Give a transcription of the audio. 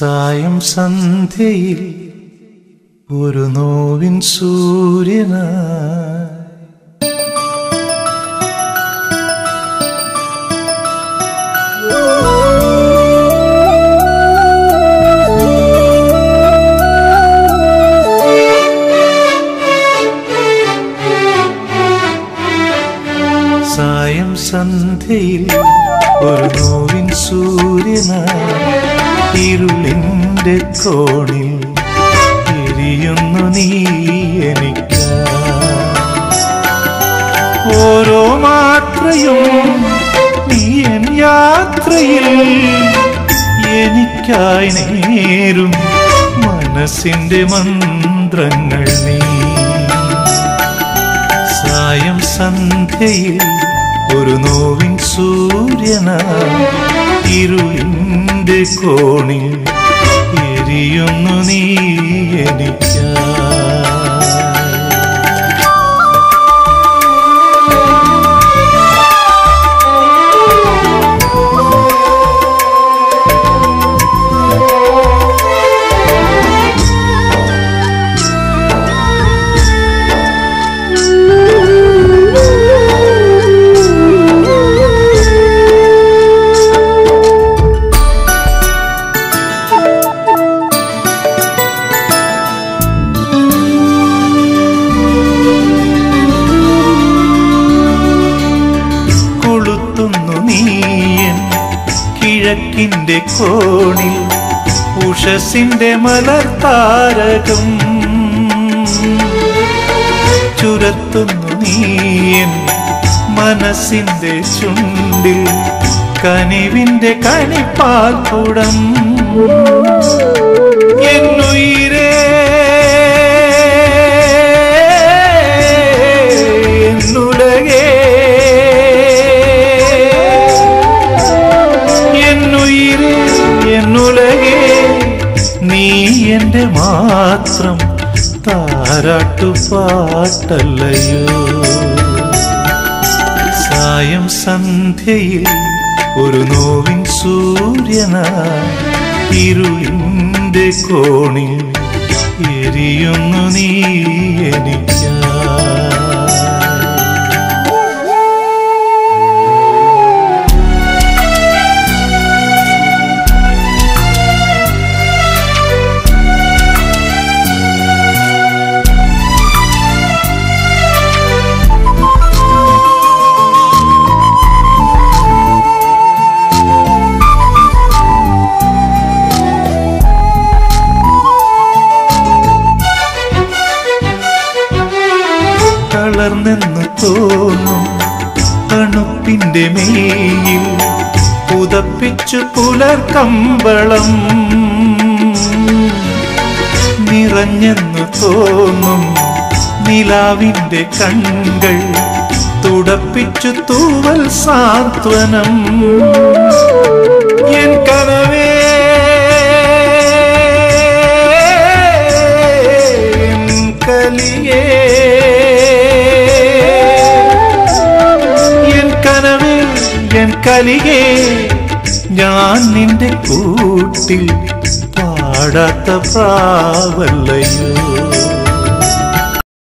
സായം സന്ധ്യയിൽ ഒരു നോവിൻ സൂര്യനായി സായം സന്ധ്യയിൽ ഒരു നോവിൻ സൂര്യനായി ഇരുളിന്റെ കോണിൽ എരിയുന്നു നീ എനിക്കായി. ഓരോ മാത്രയും നീ എൻ യാത്രയിൽ എനിക്കായി നേരും മനസ്സിന്റെ മന്ത്രങ്ങൾ നീ. സായം സന്ധ്യയിൽ ഒരു നോവിൻ സൂര്യനായി ഇരുളിന്റെ കോണിൽ എരിയുന്നു നീ എനിക്കായി. കിഴക്കിന്റെ കോണിൽ ഉഷസിന്റെ മലർത്താരകം ചുരത്തുന്നു നീയൻ മനസ്സിന്റെ ചുണ്ടിൽ കനിവിന്റെ കണിപ്പാൽക്കുടം. എന്നുയിരേ എന്നുലകേ എന്നുലകേ നീ എന്റെ മാത്രം താരാട്ടുപാട്ടല്ലയോ. സായം സന്ധ്യയിൽ ഒരു നോവിൻ സൂര്യനായി ഇരുളിന്റെ കോണിൽ എരിയുന്നു നീ എനിക്കായി. തളർന്നെന്ന് തോന്നും തണുപ്പിന്റെ മേയിൽ പുതപ്പിച്ചു പുലർക്കമ്പളം നിറഞ്ഞെന്നു തോന്നും നിലാവിന്റെ കണ്ണുകൾ തുടപ്പിച്ചു തൂവൽ സാന്ത്വനം. എൻ കനവേ എൻ കലിയേ എൻ കലികേ ഞാൻ നിന്റെ കൂട്ടിൽ പാടാത്ത പ്രാവല്ലയോ.